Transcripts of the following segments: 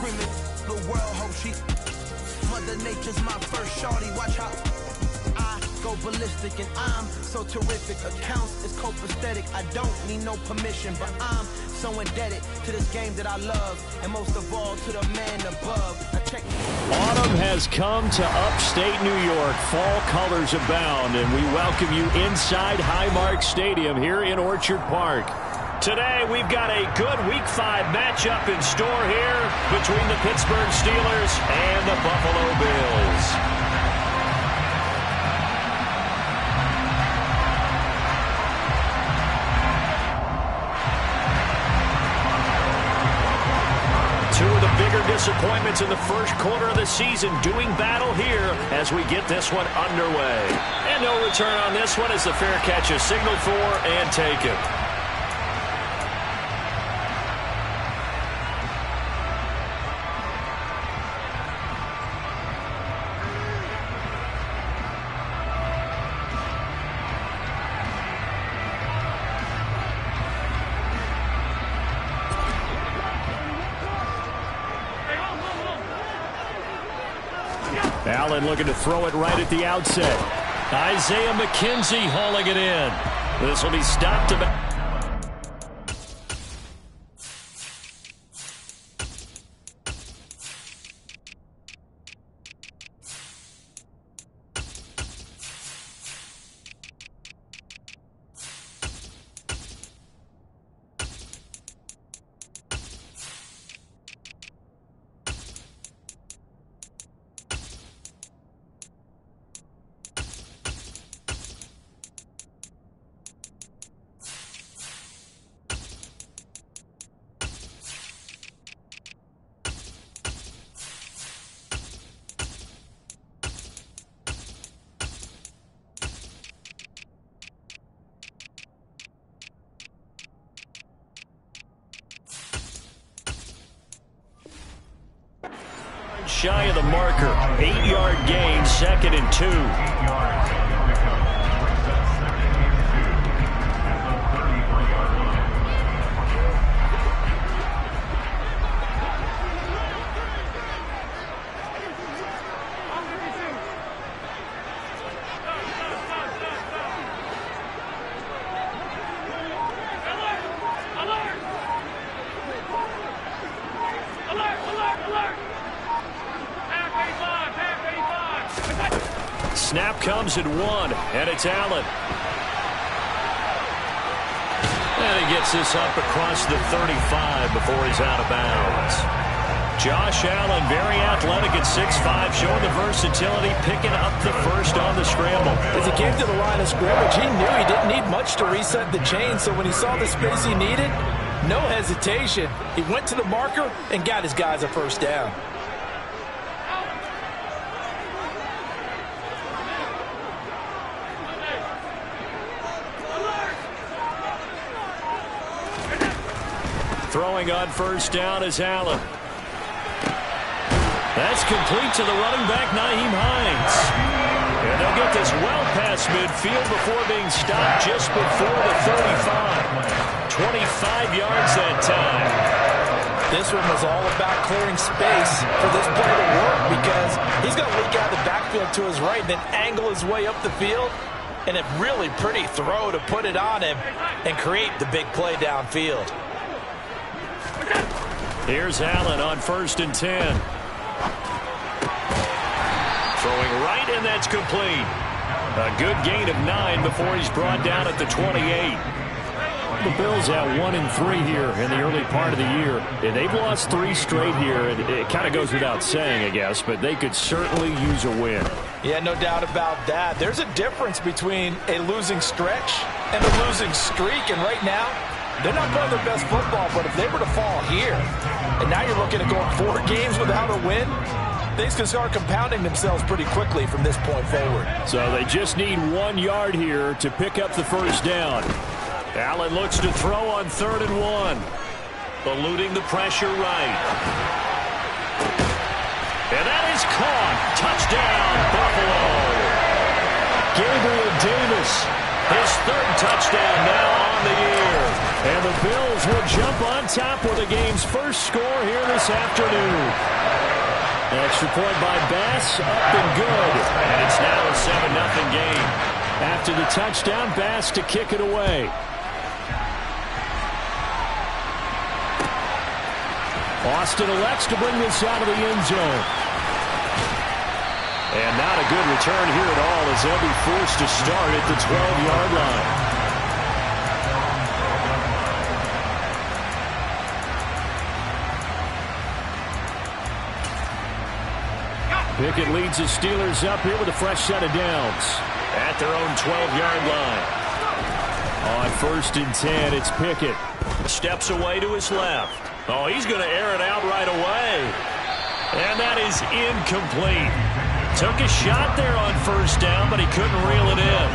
screaming, the world hope she. Mother Nature's my first shorty, watch how I go ballistic, and I'm so terrific. Accounts is copacetic, I don't need no permission, but I'm so indebted to this game that I love, and most of all to the man above. Autumn has come to upstate New York. Fall colors abound, and we welcome you inside Highmark Stadium here in Orchard Park. Today, we've got a good Week 5 matchup in store here between the Pittsburgh Steelers and the Buffalo Bills. Two of the bigger disappointments in the first quarter of the season doing battle here as we get this one underway. And no return on this one as the fair catch is signaled for and taken. Allen looking to throw it right at the outset. Isaiah McKenzie hauling it in. This will be stopped about. Shy of the marker. 8-yard gain, 2nd and 2. Snap comes at 1, and it's Allen. And he gets this up across the 35 before he's out of bounds. Josh Allen, very athletic at 6'5", showing the versatility, picking up the first on the scramble. As he came to the line of scrimmage, he knew he didn't need much to reset the chain, so when he saw the space he needed, no hesitation. He went to the marker and got his guys a first down. Throwing on first down is Allen. That's complete to the running back, Nyheim Hines. And they'll get this well past midfield before being stopped just before the 35. 25 yards that time. This one was all about clearing space for this play to work because he's going to leak out the backfield to his right and then angle his way up the field. And a really pretty throw to put it on him and create the big play downfield. Here's Allen on 1st and 10. Throwing right, and that's complete. A good gain of 9 before he's brought down at the 28. The Bills at 1-3 here in the early part of the year. And they've lost 3 straight here, and it kind of goes without saying, I guess, but they could certainly use a win. Yeah, no doubt about that. There's a difference between a losing stretch and a losing streak, and right now, they're not playing their best football, but if they were to fall here, and now you're looking at going 4 games without a win, things can start compounding themselves pretty quickly from this point forward. So they just need 1 yard here to pick up the first down. Allen looks to throw on 3rd and 1. Eluding the pressure right. And that is caught. Touchdown, Buffalo. Gabriel Davis, his 3rd touchdown now on the year. And the Bills will jump on top with the game's first score here this afternoon. Extra point by Bass, up and good. And it's now a 7-0 game. After the touchdown, Bass to kick it away. Austin elects to bring this out of the end zone. And not a good return here at all as they'll be forced to start at the 12-yard line. Pickett leads the Steelers up here with a fresh set of downs at their own 12-yard line. On 1st and 10, it's Pickett. Steps away to his left. Oh, he's going to air it out right away. And that is incomplete. Took a shot there on 1st down, but he couldn't reel it in.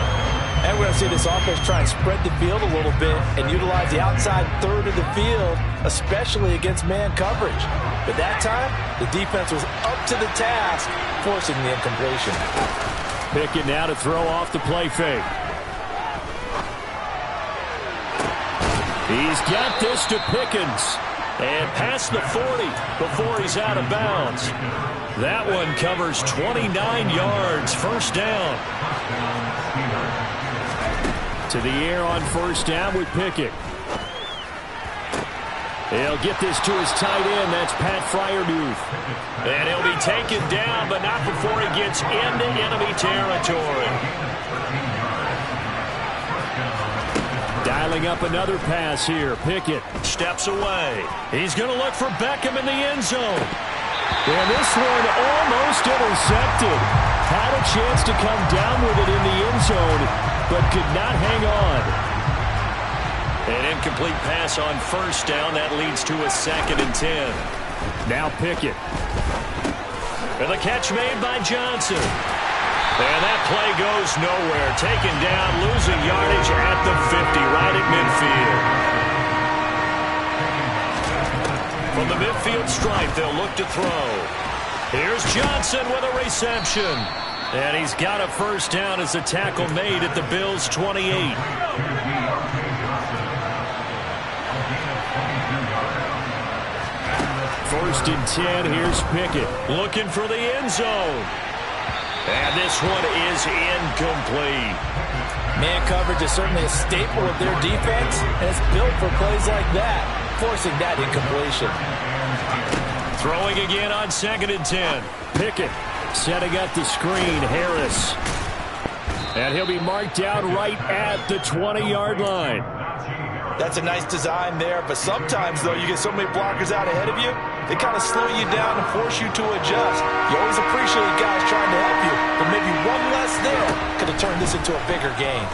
And we're going to see this offense try and spread the field a little bit and utilize the outside third of the field, especially against man coverage. But that time, the defense was up to the task, forcing the incompletion. Pickett now to throw off the play fake. He's got this to Pickens. And past the 40 before he's out of bounds. That one covers 29 yards. 1st down. To the air on 1st down with Pickett. He'll get this to his tight end. That's Pat Freiermuth. And he'll be taken down, but not before he gets into enemy territory. Dialing up another pass here. Pickett steps away. He's going to look for Beckham in the end zone. And this one almost intercepted. Had a chance to come down with it in the end zone, but could not hang on. An incomplete pass on 1st down. That leads to a 2nd and 10. Now Pickett. And the catch made by Johnson. And that play goes nowhere. Taken down, losing yardage at the 50, right at midfield. From the midfield stripe, they'll look to throw. Here's Johnson with a reception. And he's got a 1st down as the tackle made at the Bills' 28. 1st and 10, here's Pickett. Looking for the end zone. And this one is incomplete. Man coverage is certainly a staple of their defense, and it's built for plays like that, forcing that incompletion. Throwing again on 2nd and 10. Pickett setting up the screen. Harris. And he'll be marked down right at the 20-yard line. That's a nice design there, but sometimes, though, you get so many blockers out ahead of you, they kind of slow you down and force you to adjust. You always appreciate guys trying to help you, but maybe one less there could have turned this into a bigger game.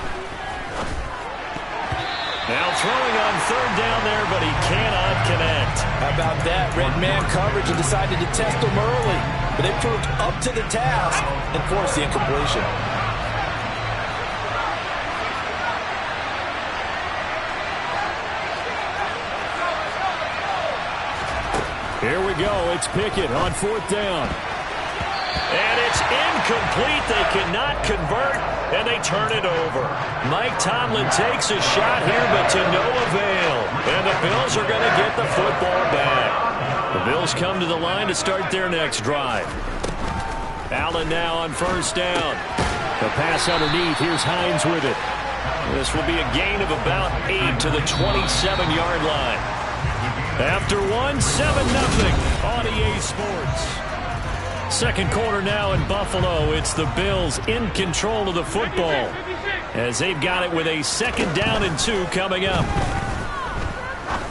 Now throwing on 3rd down there, but he cannot connect. How about that? Red man coverage and decided to test them early, but they proved up to the task and forced the incompletion. Here we go. It's Pickett on 4th down. And it's incomplete. They cannot convert, and they turn it over. Mike Tomlin takes a shot here, but to no avail. And the Bills are going to get the football back. The Bills come to the line to start their next drive. Allen now on 1st down. The pass underneath. Here's Hines with it. This will be a gain of about 8 to the 27-yard line. After 1, 7-0 on EA Sports. 2nd quarter now in Buffalo. It's the Bills in control of the football as they've got it with a 2nd down and 2 coming up.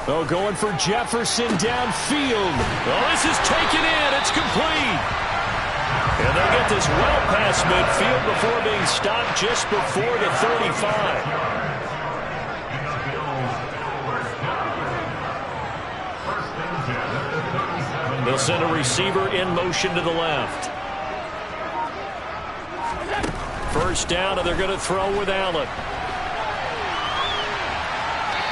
Oh, going for Jefferson downfield. Oh, this is taken in. It's complete. And they'll get this well past midfield before being stopped just before the 35. They'll send a receiver in motion to the left. 1st down, and they're going to throw with Allen.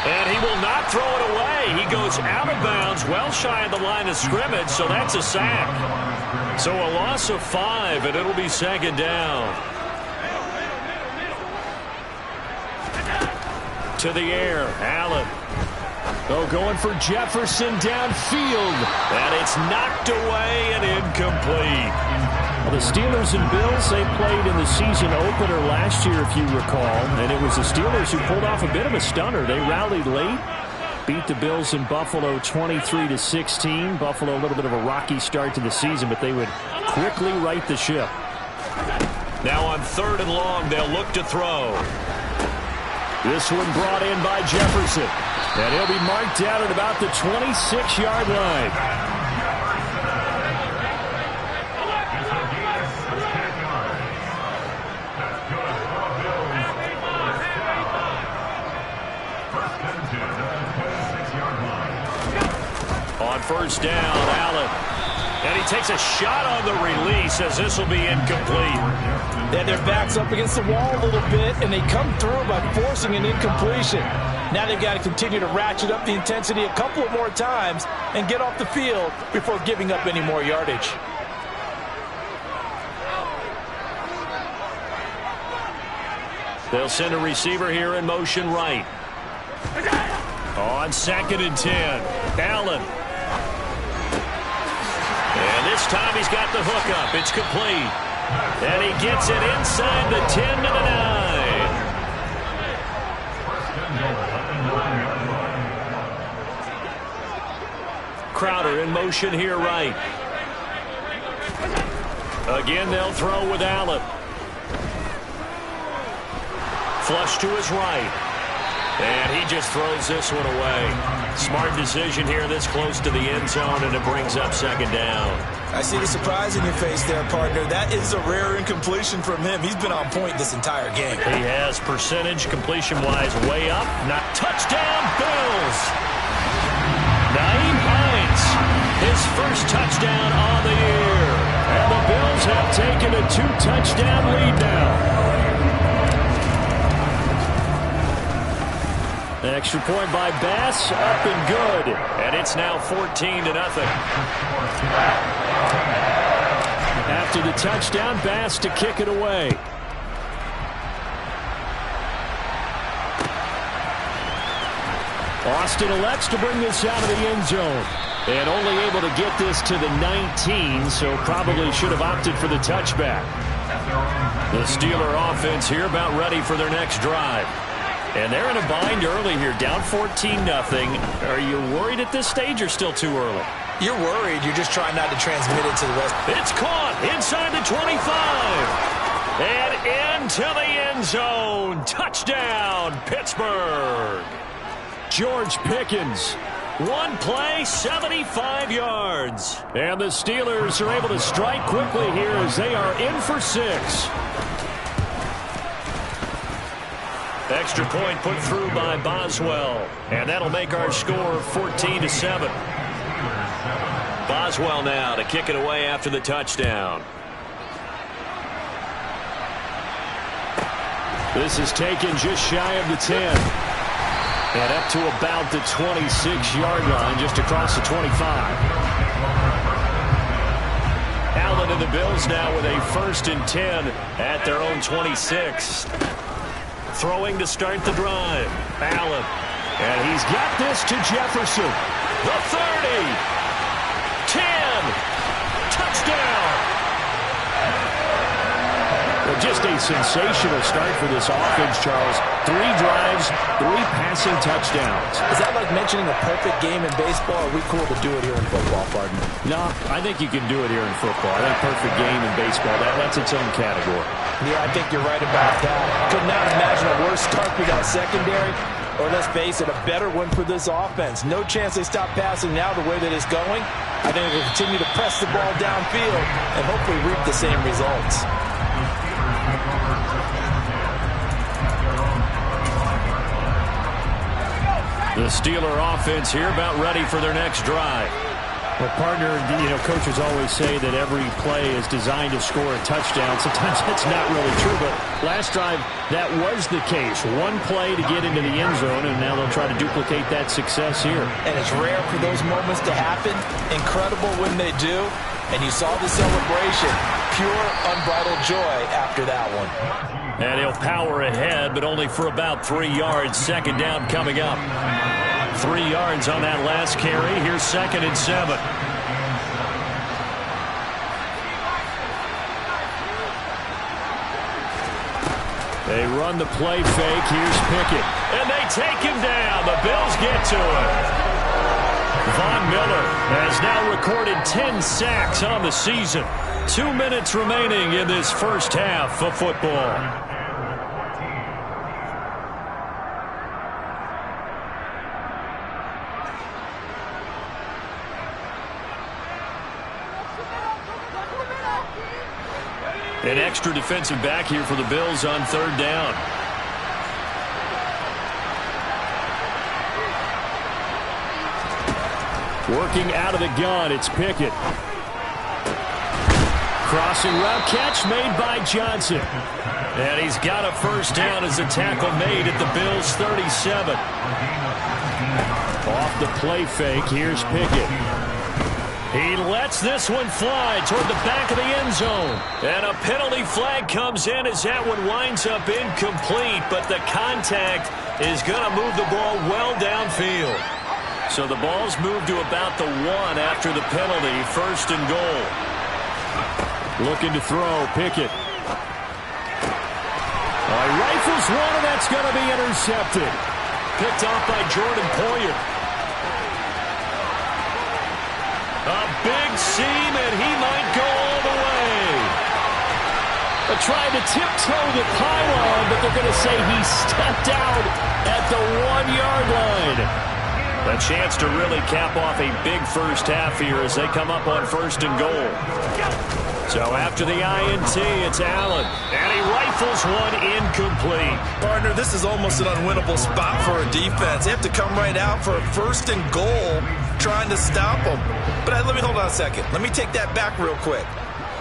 And he will not throw it away. He goes out of bounds, well shy of the line of scrimmage, so that's a sack. So a loss of 5, and it'll be 2nd down. To the air, Allen. Oh, going for Jefferson downfield. And it's knocked away and incomplete. Well, the Steelers and Bills, they played in the season opener last year, if you recall. And it was the Steelers who pulled off a bit of a stunner. They rallied late, beat the Bills in Buffalo 23-16. Buffalo, a little bit of a rocky start to the season, but they would quickly right the ship. Now on 3rd and long, they'll look to throw. This one brought in by Jefferson. And he'll be marked out at about the 26-yard line. On 1st down, Allen. And he takes a shot on the release as this will be incomplete. And their back's up against the wall a little bit, and they come through by forcing an incompletion. Now they've got to continue to ratchet up the intensity a couple of more times and get off the field before giving up any more yardage. They'll send a receiver here in motion right. On 2nd and 10, Allen. And this time he's got the hookup. It's complete. And he gets it inside the 10 to the 9. Crowder in motion here right. Again, they'll throw with Allen. Flush to his right. And he just throws this one away. Smart decision here this close to the end zone, and it brings up 2nd down. I see the surprise in your face there, partner. That is a rare incompletion from him. He's been on point this entire game. He has percentage completion-wise way up. Not touchdown, Bills. Nyheim Hines, his first touchdown on the year. And the Bills have taken a 2-touchdown lead now. The extra point by Bass, up and good. And it's now 14-0. After the touchdown, Bass to kick it away. Austin elects to bring this out of the end zone. And only able to get this to the 19, so probably should have opted for the touchback. The Steeler offense here about ready for their next drive. And they're in a bind early here, down 14-0. Are you worried at this stage or still too early? You're worried. You're just trying not to transmit it to the rest. It's caught inside the 25. And into the end zone. Touchdown, Pittsburgh. George Pickens. One play, 75 yards. And the Steelers are able to strike quickly here as they are in for 6. Extra point put through by Boswell. And that'll make our score 14-7. Boswell now to kick it away after the touchdown. This is taken just shy of the 10. And up to about the 26-yard line, just across the 25. Allen and the Bills now with a 1st and 10 at their own 26. Throwing to start the drive. Allen. And he's got this to Jefferson. The 30. 10. Touchdown. Well, just a sensational start for this offense, Charles. 3 drives, 3 passing touchdowns. Is that like mentioning a perfect game in baseball? Or are we cool to do it here in football, partner? No, I think you can do it here in football. I think perfect game in baseball, that's its own category. Yeah, I think you're right about that. Could not imagine a worse start for that secondary, or let's face it, a better one for this offense. No chance they stop passing now the way that it's going. I think they'll continue to press the ball downfield and hopefully reap the same results. The Steeler offense here about ready for their next drive. Well, partner, coaches always say that every play is designed to score a touchdown. Sometimes that's not really true, but last drive, that was the case. One play to get into the end zone, and now they'll try to duplicate that success here. And it's rare for those moments to happen. Incredible when they do. And you saw the celebration. Pure, unbridled joy after that one. And he'll power ahead, but only for about 3 yards. 2nd down coming up. 3 yards on that last carry. Here's 2nd and 7. They run the play fake. Here's Pickett. And they take him down. The Bills get to him. Von Miller has now recorded 10 sacks on the season. 2 minutes remaining in this first half of football. An extra defensive back here for the Bills on 3rd down. Working out of the gun, it's Pickett. Crossing route catch made by Johnson. And he's got a first down as a tackle made at the Bills' 37. Off the play fake, here's Pickett. He lets this one fly toward the back of the end zone. And a penalty flag comes in as that one winds up incomplete, but the contact is going to move the ball well downfield. So the ball's moved to about the 1 after the penalty, 1st and goal. Looking to throw, Pickett. He rifles one, and that's going to be intercepted. Picked off by Jordan Poyer. A big seam, and he might go all the way. They're trying to tiptoe the pylon, but they're going to say he stepped out at the 1-yard line. A chance to really cap off a big first half here as they come up on 1st and goal. So after the INT, it's Allen. And he rifles one incomplete. Partner, this is almost an unwinnable spot for a defense. They have to come right out for a 1st and goal trying to stop them. But let me hold on a second. Let me take that back real quick.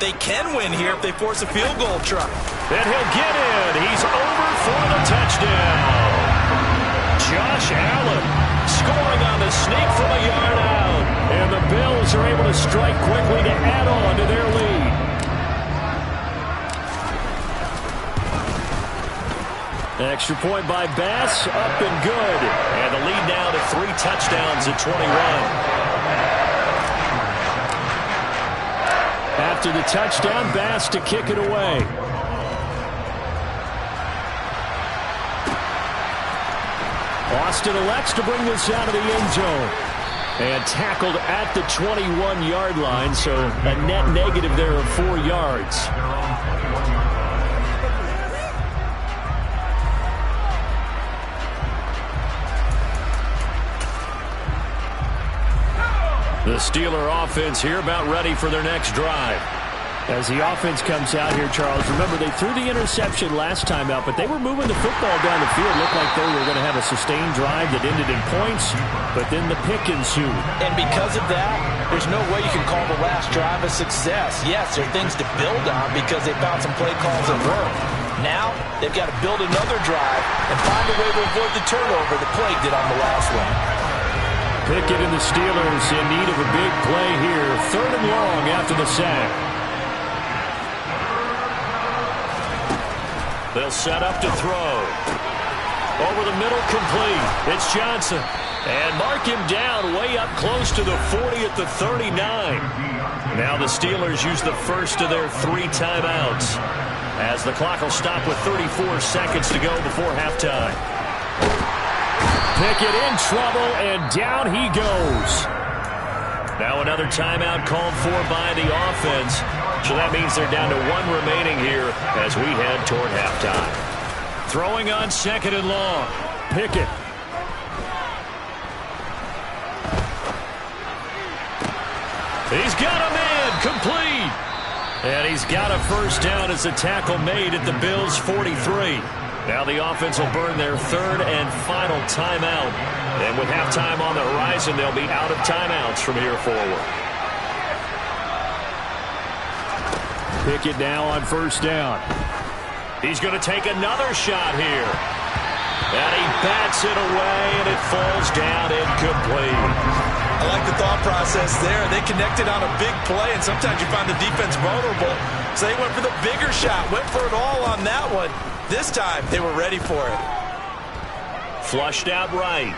They can win here if they force a field goal try. And he'll get in. He's over for the touchdown. Josh Allen scoring on the sneak from a yard out. And the Bills are able to strike quickly to add on to their lead. Extra point by Bass, up and good. And the lead now to 3 touchdowns at 21. After the touchdown, Bass to kick it away. Austin elects to bring this out of the end zone. And tackled at the 21-yard line, so a net negative there of 4 yards. The Steeler offense here about ready for their next drive. As the offense comes out here, Charles, remember they threw the interception last time out, but they were moving the football down the field. Looked like they were going to have a sustained drive that ended in points, but then the pick ensued. And because of that, there's no way you can call the last drive a success. Yes, there are things to build on because they found some play calls that work. Now, they've got to build another drive and find a way to avoid the turnover that plagued it on the last one. Pickett and the Steelers in need of a big play here. 3rd and long after the sack. They'll set up to throw. Over the middle, complete. It's Johnson. And mark him down way up close to the 40 at the 39. Now the Steelers use the first of their 3 timeouts, as the clock will stop with 34 seconds to go before halftime. Pickett in trouble, and down he goes. Now another timeout called for by the offense. So that means they're down to 1 remaining here as we head toward halftime. Throwing on 2nd and long. Pickett. He's got a man, complete. And he's got a first down as a tackle made at the Bills' 43. Now the offense will burn their 3rd and final timeout. And with halftime on the horizon, they'll be out of timeouts from here forward. Pickett now on 1st down. He's going to take another shot here. And he bats it away, and it falls down incomplete. I like the thought process there. They connected on a big play, and sometimes you find the defense vulnerable. So they went for the bigger shot, went for it all on that one. This time, they were ready for it. Flushed out right.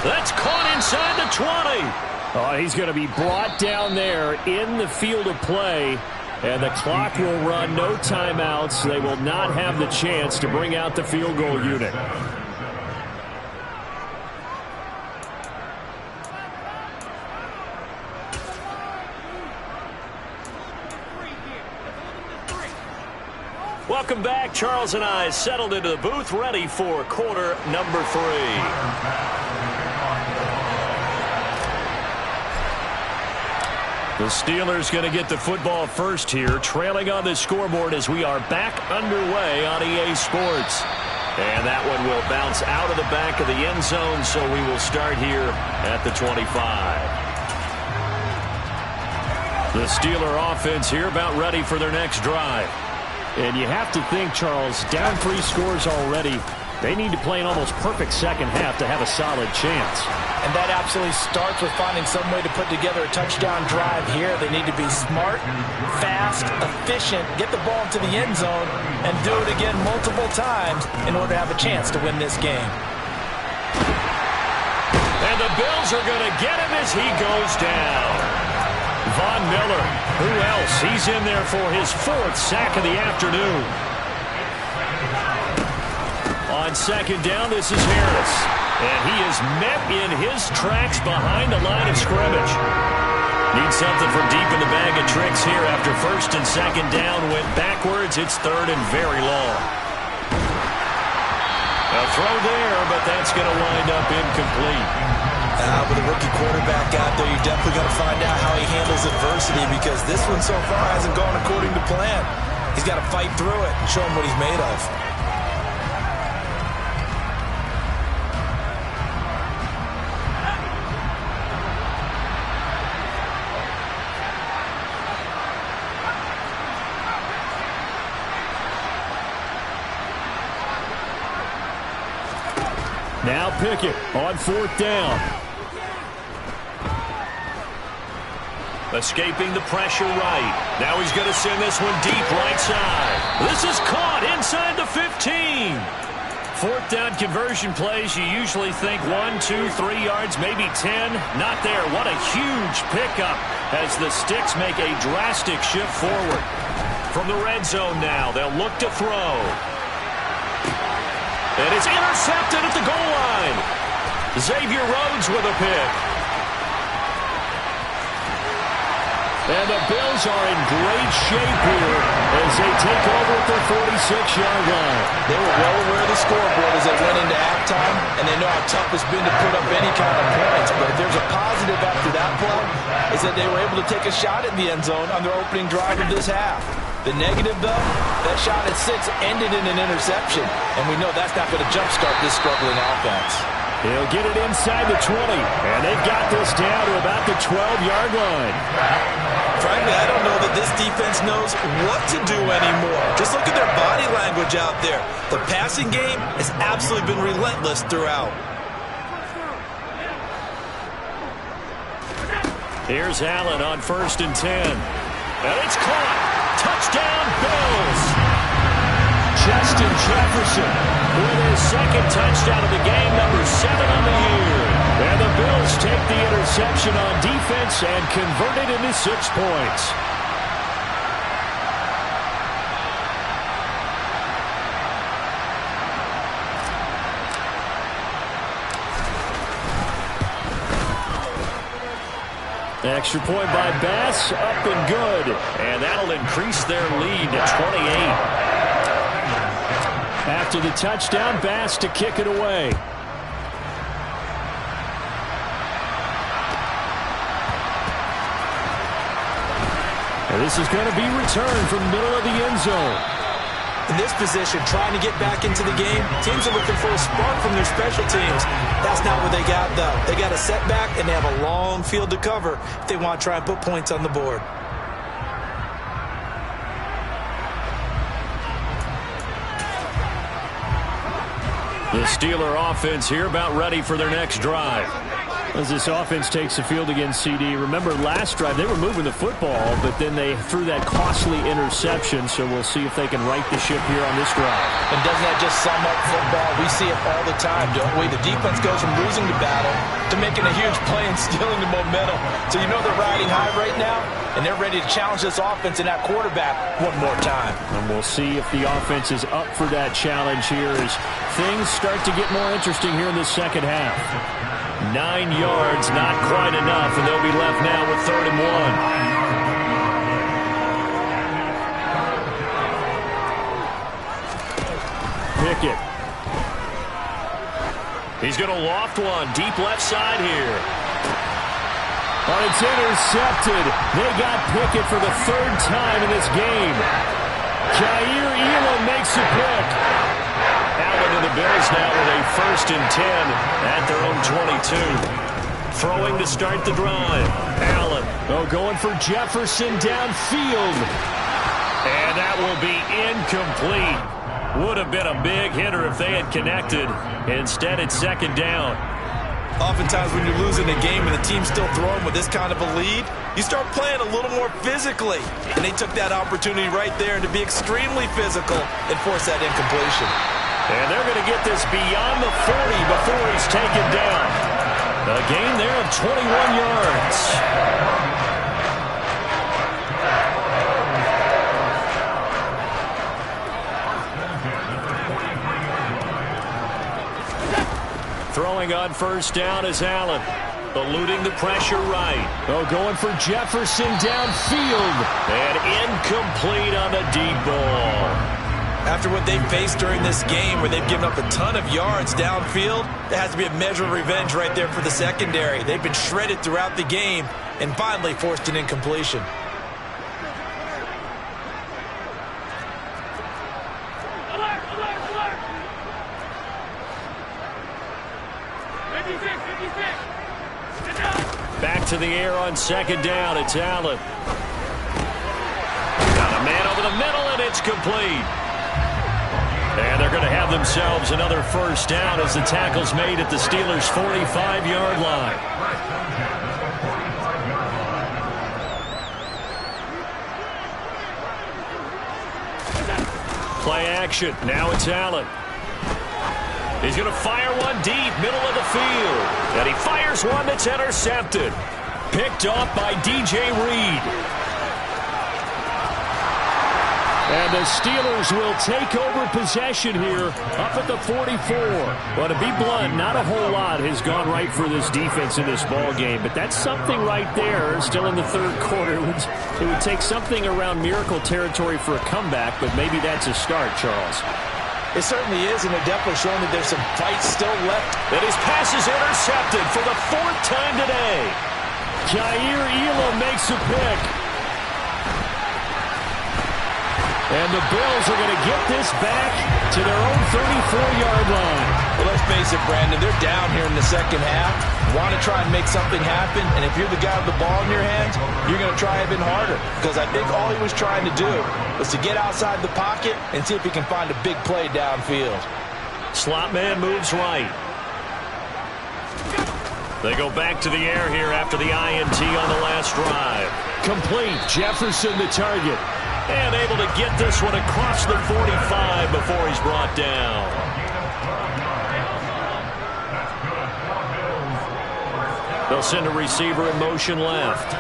That's caught inside the 20. Oh, he's going to be brought down there in the field of play. And the clock will run, no timeouts. They will not have the chance to bring out the field goal unit. Welcome back. Charles and I settled into the booth, ready for quarter number 3. The Steelers going to get the football first here, trailing on the scoreboard as we are back underway on EA Sports. And that one will bounce out of the back of the end zone, so we will start here at the 25. The Steeler offense here about ready for their next drive. And you have to think, Charles, down 3 scores already. They need to play an almost perfect second half to have a solid chance. And that absolutely starts with finding some way to put together a touchdown drive here. They need to be smart, fast, efficient, get the ball into the end zone, and do it again multiple times in order to have a chance to win this game. And the Bills are going to get him as he goes down. Von Miller, who else? He's in there for his 4th sack of the afternoon. On second down, this is Harris. And he is met in his tracks behind the line of scrimmage. Needs something from deep in the bag of tricks here after first and second down went backwards. It's 3rd and very long. A throw there, but that's going to wind up incomplete. With a rookie quarterback out there, you're definitely going to find out how he handles adversity, because this one so far hasn't gone according to plan. He's got to fight through it and show him what he's made of. Now Pickett on 4th down. Escaping the pressure right. Now he's going to send this one deep right side. This is caught inside the 15. 4th down conversion plays, you usually think 1, 2, 3 yards, maybe 10. Not there. What a huge pickup as the Sticks make a drastic shift forward. From the red zone now, they'll look to throw. And it's intercepted at the goal line. Xavier Rhodes with a pick. And the Bills are in great shape here as they take over at their 46-yard line. They were well aware of the scoreboard as they went into halftime, and they know how tough it's been to put up any kind of points. But if there's a positive after that play, is that they were able to take a shot at the end zone on their opening drive of this half. The negative, though, that shot at 6 ended in an interception, and we know that's not going to jumpstart this struggling offense. He'll get it inside the 20, and they've got this down to about the 12-yard line. Frankly, I don't know that this defense knows what to do anymore. Just look at their body language out there. The passing game has absolutely been relentless throughout. Here's Allen on 1st and 10. And it's caught. Touchdown, Bills. Justin Jefferson with his 2nd touchdown of the game, number 7 on the year. And the Bills take the interception on defense and convert it into 6 points. Extra point by Bass, up and good. And that'll increase their lead to 28. After the touchdown, Bass to kick it away. And this is going to be returned from the middle of the end zone. In this position, trying to get back into the game, teams are looking for a spark from their special teams. That's not what they got, though. They got a setback, and they have a long field to cover if they want to try and put points on the board. The Steeler offense here about ready for their next drive. As this offense takes the field against CD, remember last drive they were moving the football, but then they threw that costly interception, so we'll see if they can right the ship here on this drive. And doesn't that just sum up football? We see it all the time, don't we? The defense goes from losing the battle to making a huge play and stealing the momentum. So you know they're riding high right now, and they're ready to challenge this offense and that quarterback one more time. And we'll see if the offense is up for that challenge here as things start to get more interesting here in the second half. 9 yards, not quite enough, and they'll be left now with 3rd and 1. Pickett. He's going to loft one, deep left side here. Oh, it's intercepted. They got Pickett for the 3rd time in this game. Jair Elam makes a pick. Allen and the Bills now with a 1st and 10 at their own 22. Throwing to start the drive. Allen. Oh, going for Jefferson downfield. And that will be incomplete. Would have been a big hitter if they had connected. Instead, it's 2nd down. Oftentimes when you're losing a game and the team's still throwing with this kind of a lead, you start playing a little more physically. And they took that opportunity right there to be extremely physical and force that incompletion. And they're going to get this beyond the 40 before he's taken down. A gain there of 21 yards. Throwing on 1st down is Allen. Eluding the pressure right. Oh, going for Jefferson downfield. And incomplete on the deep ball. After what they've faced during this game where they've given up a ton of yards downfield, there has to be a measure of revenge right there for the secondary. They've been shredded throughout the game and finally forced an incompletion. Back to the air on 2nd down. It's Allen. Got a man over the middle, and it's complete. And they're going to have themselves another 1st down as the tackle's made at the Steelers' 45-yard line. Play action. Now it's Allen. He's going to fire one deep, middle of the field. And he fires one that's intercepted. Picked off by DJ Reed. And the Steelers will take over possession here up at the 44. Well, to be blunt, not a whole lot has gone right for this defense in this ball game, but that's something right there. Still in the 3rd quarter. It would take something around miracle territory for a comeback, but maybe that's a start, Charles. It certainly is, and they're definitely showing that there's some fight still left. And his pass is intercepted for the 4th time today. Jair Elam makes a pick. And the Bills are going to get this back to their own 34-yard line. Well, let's face it, Brandon, they're down here in the second half. Want to try and make something happen, and if you're the guy with the ball in your hands, you're going to try even harder. Because I think all he was trying to do was to get outside the pocket and see if he can find a big play downfield. Slot man moves right. They go back to the air here after the INT on the last drive. Complete. Jefferson the target. And able to get this one across the 45 before he's brought down. They'll send a receiver in motion left.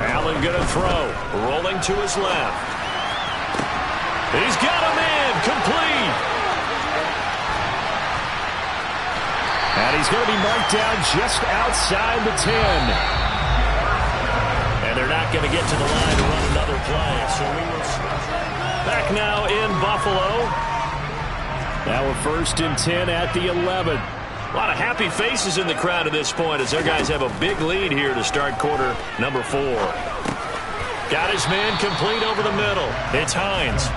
Allen going to throw. Rolling to his left. He's got him in. Complete. And he's going to be marked down just outside the 10. And they're not going to get to the line to run another play. So we will back now in Buffalo. Now a 1st and 10 at the 11. A lot of happy faces in the crowd at this point as their guys have a big lead here to start quarter number 4. Got his man complete over the middle. It's Hines.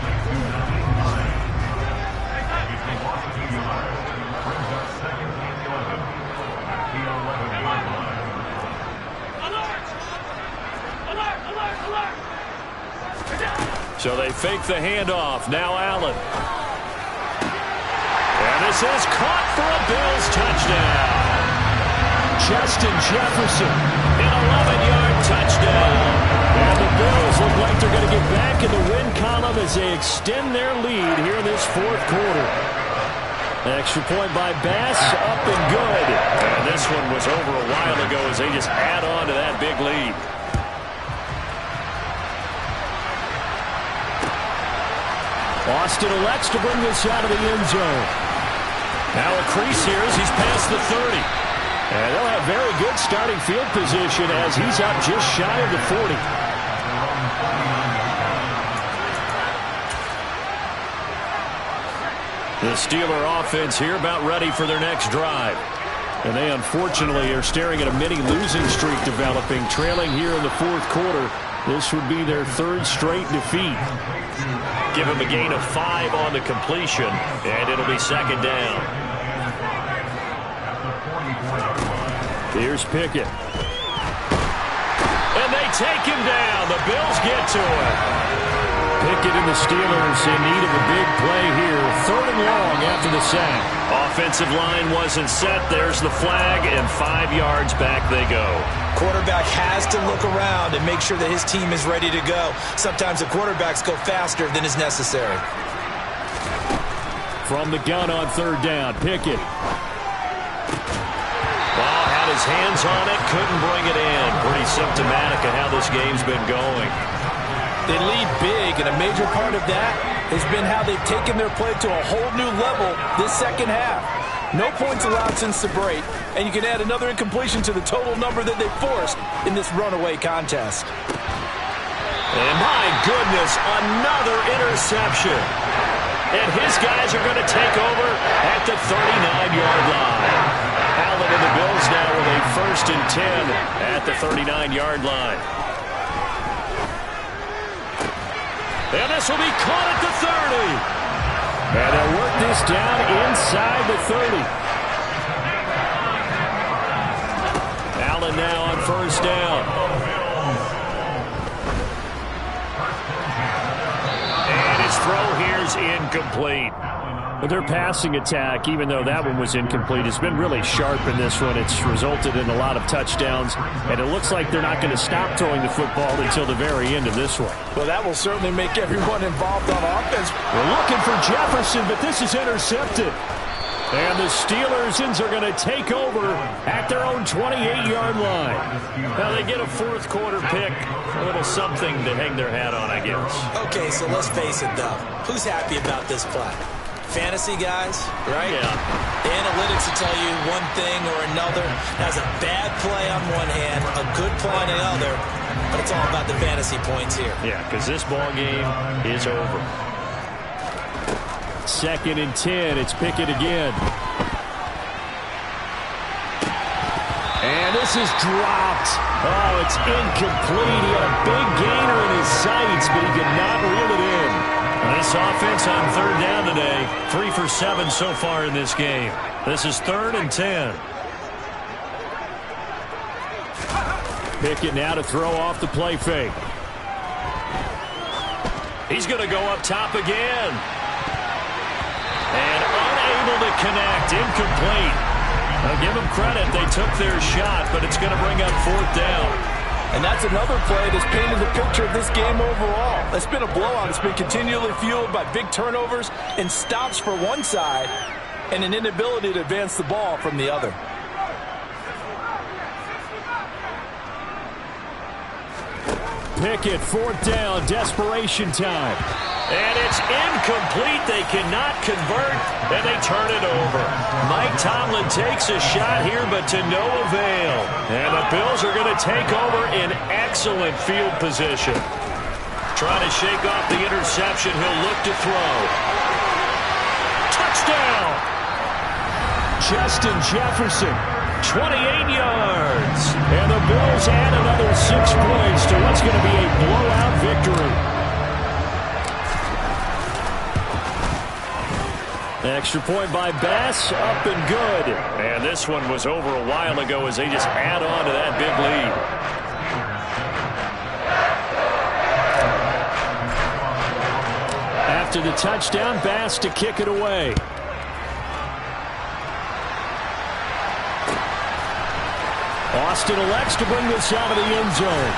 So they fake the handoff. Now Allen. And this is caught for a Bills touchdown. Justin Jefferson. An 11-yard touchdown. And the Bills look like they're going to get back in the win column as they extend their lead here in this fourth quarter. Extra point by Bass, up and good. And this one was over a while ago as they just add on to that big lead. Austin elects to bring this out of the end zone. Now a crease here as he's past the 30. And they'll have very good starting field position as he's up just shy of the 40. The Steeler offense here about ready for their next drive. And they unfortunately are staring at a mini losing streak developing, trailing here in the fourth quarter. This would be their third straight defeat. Give him a gain of 5 on the completion, and it'll be second down. Here's Pickett. And they take him down. The Bills get to it. Pickett and the Steelers in need of a big play here. Third and long after the sack. Offensive line wasn't set. There's the flag, and 5 yards back they go. Quarterback has to look around and make sure that his team is ready to go. Sometimes the quarterbacks go faster than is necessary. From the gun on third down, Pickett. Ball had his hands on it, couldn't bring it in. Pretty symptomatic of how this game's been going. They lead big, and a major part of that has been how they've taken their play to a whole new level this second half. No points allowed since the break, and you can add another incompletion to the total number that they forced in this runaway contest. And my goodness, another interception. And his guys are going to take over at the 39-yard line. Allen and the Bills now with a 1st and 10 at the 39-yard line. And this will be caught at the 30. And they'll work this down inside the 30. Allen now on first down. And his throw here is incomplete. But their passing attack, even though that one was incomplete, has been really sharp in this one. It's resulted in a lot of touchdowns, and it looks like they're not going to stop throwing the football until the very end of this one. Well, that will certainly make everyone involved on offense. We're looking for Jefferson, but this is intercepted. And the Steelers are going to take over at their own 28-yard line. Now they get a fourth quarter pick. A little something to hang their hat on, I guess. Okay, so let's face it, though. Who's happy about this play? Fantasy guys, right? Yeah. The analytics will tell you one thing or another. That's a bad play on one hand, a good play on the other, but it's all about the fantasy points here. Yeah, because this ball game is over. 2nd and 10. It's Pickett again. And this is dropped. Oh, it's incomplete. He had a big gainer in his sights, but he did not reel it in. This offense on third down today, 3 for 7 so far in this game. This is 3rd and 10. Pickett now to throw off the play fake. He's going to go up top again. And unable to connect, incomplete. I'll give them credit. They took their shot, but it's going to bring up 4th down. And that's another play that's painted the picture of this game overall. It's been a blowout. It's been continually fueled by big turnovers and stops for one side and an inability to advance the ball from the other. Pickett, 4th down, desperation time. And it's incomplete. They cannot convert, and they turn it over. Mike Tomlin takes a shot here, but to no avail. And the Bills are going to take over in excellent field position. Trying to shake off the interception. He'll look to throw. Touchdown! Justin Jefferson. 28 yards. And the Bills add another 6 points to what's going to be a blowout victory. Extra point by Bass, up and good. And this one was over a while ago as they just add on to that big lead. After the touchdown, Bass to kick it away. Boston elects to bring this out of the end zone.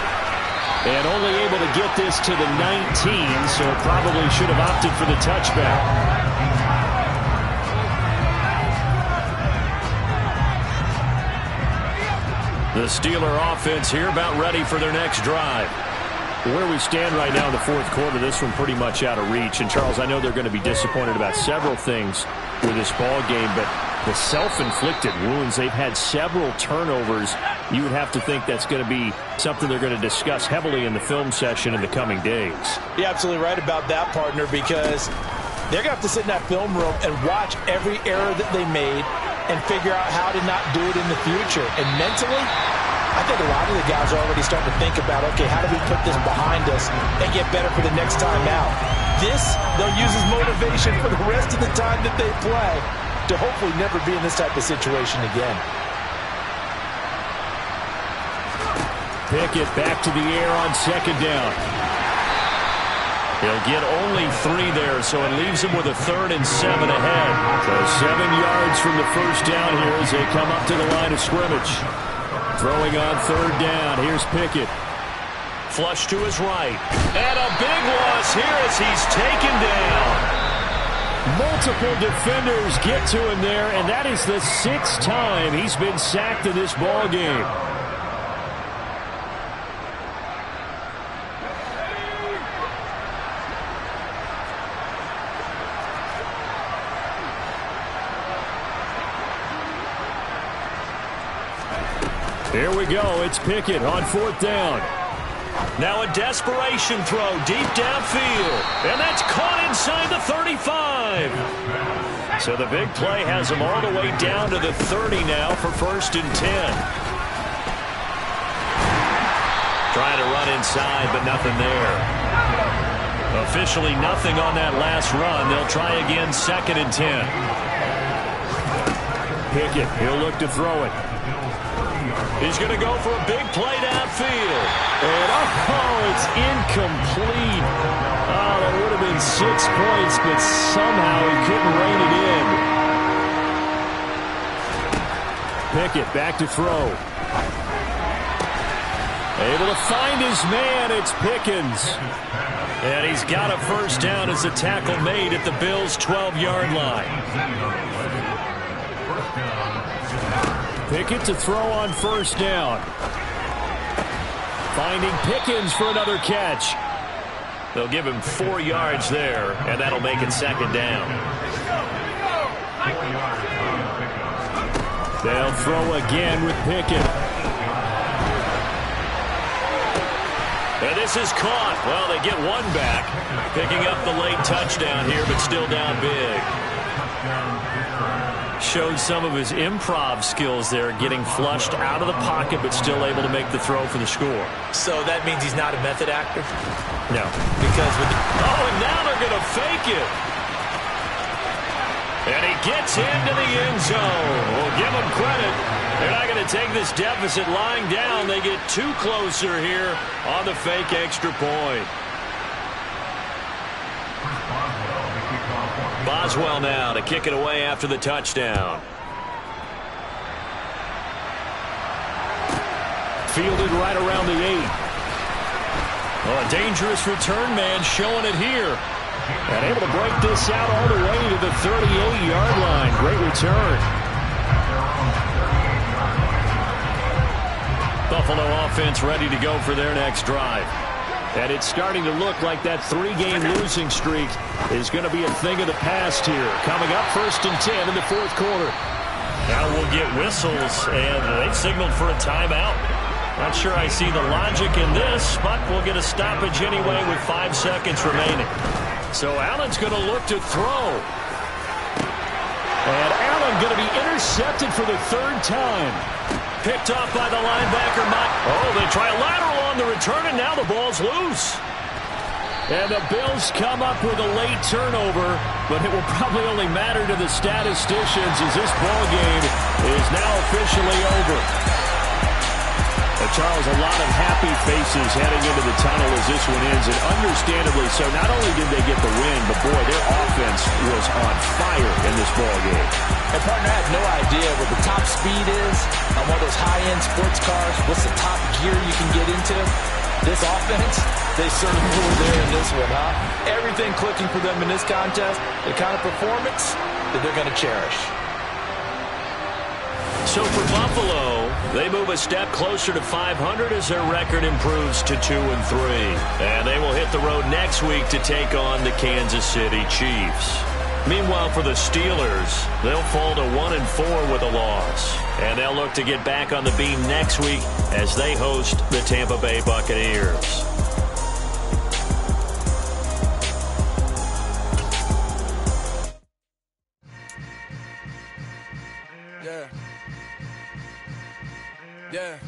And only able to get this to the 19, so probably should have opted for the touchback. The Steeler offense here about ready for their next drive. Where we stand right now in the fourth quarter, this one pretty much out of reach. And, Charles, I know they're going to be disappointed about several things with this ball game, but the self-inflicted wounds, they've had several turnovers. You would have to think that's going to be something they're going to discuss heavily in the film session in the coming days. You're absolutely right about that, partner, because they're going to have to sit in that film room and watch every error that they made and figure out how to not do it in the future. And mentally, I think a lot of the guys are already starting to think about, okay, how do we put this behind us and get better for the next time out? This, they'll use as motivation for the rest of the time that they play to hopefully never be in this type of situation again. Pickett back to the air on second down. He'll get only 3 there, so it leaves him with a 3rd and 7 ahead. So 7 yards from the first down here as they come up to the line of scrimmage. Throwing on 3rd down. Here's Pickett. Flush to his right. And a big loss here as he's taken down. Multiple defenders get to him there, and that is the 6th time he's been sacked in this ball game. Here we go. It's Pickett on 4th down. Now a desperation throw deep downfield. And that's caught inside the 35. So the big play has him all the way down to the 30 now for 1st and 10. Trying to run inside, but nothing there. Officially nothing on that last run. They'll try again 2nd and 10. Pickett, he'll look to throw it. He's going to go for a big play downfield. And, it's incomplete. Oh, that would have been 6 points, but somehow he couldn't rein it in. Pickett back to throw. Able to find his man. It's Pickens. And he's got a 1st down as the tackle made at the Bills' 12-yard line. Pickett to throw on 1st down. Finding Pickens for another catch. They'll give him 4 yards there, and that'll make it 2nd down. They'll throw again with Pickett. And this is caught. Well, they get 1 back. Picking up the late touchdown here, but still down big. Showed some of his improv skills there, getting flushed out of the pocket, but still able to make the throw for the score. So that means he's not a method actor? No. Because with and now they're going to fake it. And he gets into the end zone. We'll give him credit. They're not going to take this deficit lying down. They get 2 closer here on the fake extra point. Boswell now to kick it away after the touchdown. Fielded right around the 8. Oh, a dangerous return man showing it here. And able to break this out all the way to the 38-yard line. Great return. Buffalo offense ready to go for their next drive. And it's starting to look like that 3-game losing streak is going to be a thing of the past here. Coming up 1st and 10 in the 4th quarter. Now we'll get whistles, and they've signaled for a timeout. Not sure I see the logic in this, but we'll get a stoppage anyway with 5 seconds remaining. So Allen's going to look to throw. And Allen going to be intercepted for the 3rd time. Picked off by the linebacker, Mike. Oh, they try a lateral on the return, and now the ball's loose. And the Bills come up with a late turnover, but it will probably only matter to the statisticians as this ball game is now officially over. Charles, a lot of happy faces heading into the tunnel as this one ends, and understandably so. Not only did they get the win, but, boy, their offense was on fire in this ballgame. And, partner, I have no idea what the top speed is on one of those high-end sports cars. What's the top gear you can get into? This offense, they certainly were there in this one, huh? Everything clicking for them in this contest, the kind of performance that they're going to cherish. So for Buffalo, they move a step closer to 500 as their record improves to 2-3. And they will hit the road next week to take on the Kansas City Chiefs. Meanwhile, for the Steelers, they'll fall to 1-4 with a loss. And they'll look to get back on the beam next week as they host the Tampa Bay Buccaneers. Yeah.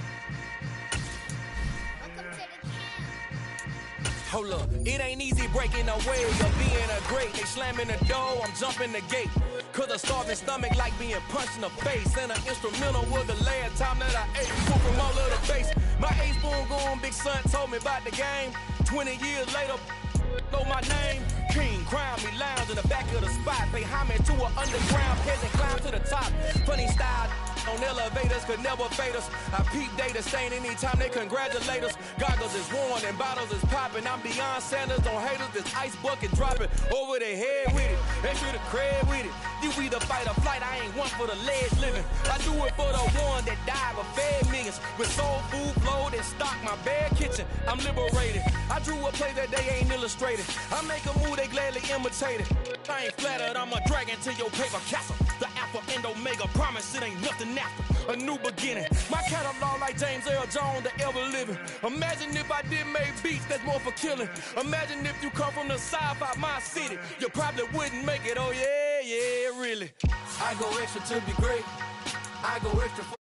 Hold up, it ain't easy breaking away or being a great. They slamming the door, I'm jumping the gate. Cause a starving stomach like being punched in the face. And an instrumental was the last time that I ate food from all of the base. My A-spoon going, big son told me about the game. 20 years later, know my name. King, crown me, lounge in the back of the spot. Pay homage to an underground peasant, climb to the top. Funny style on elevators could never fade us. I peep data stain anytime they congratulate us. Goggles is worn and bottles is popping. I'm beyond Sanders on haters. This ice bucket dropping over their head with it. Extra the cred with it. You either fight or flight. I ain't one for the ledge living. I do it for the one that died but fed millions. With soul food flowed and stock my bare kitchen. I'm liberated. I drew a play that they ain't illustrated. I make a move they gladly imitated. I ain't flattered. I'm a dragon to your paper castle. The Alpha and Omega promise it ain't nothing after. A new beginning. My catalog like James Earl Jones, the ever living. Imagine if I did make beats that's more for killing. Imagine if you come from the south out my city. You probably wouldn't make it. Oh yeah, yeah, really. I go extra to be great. I go extra for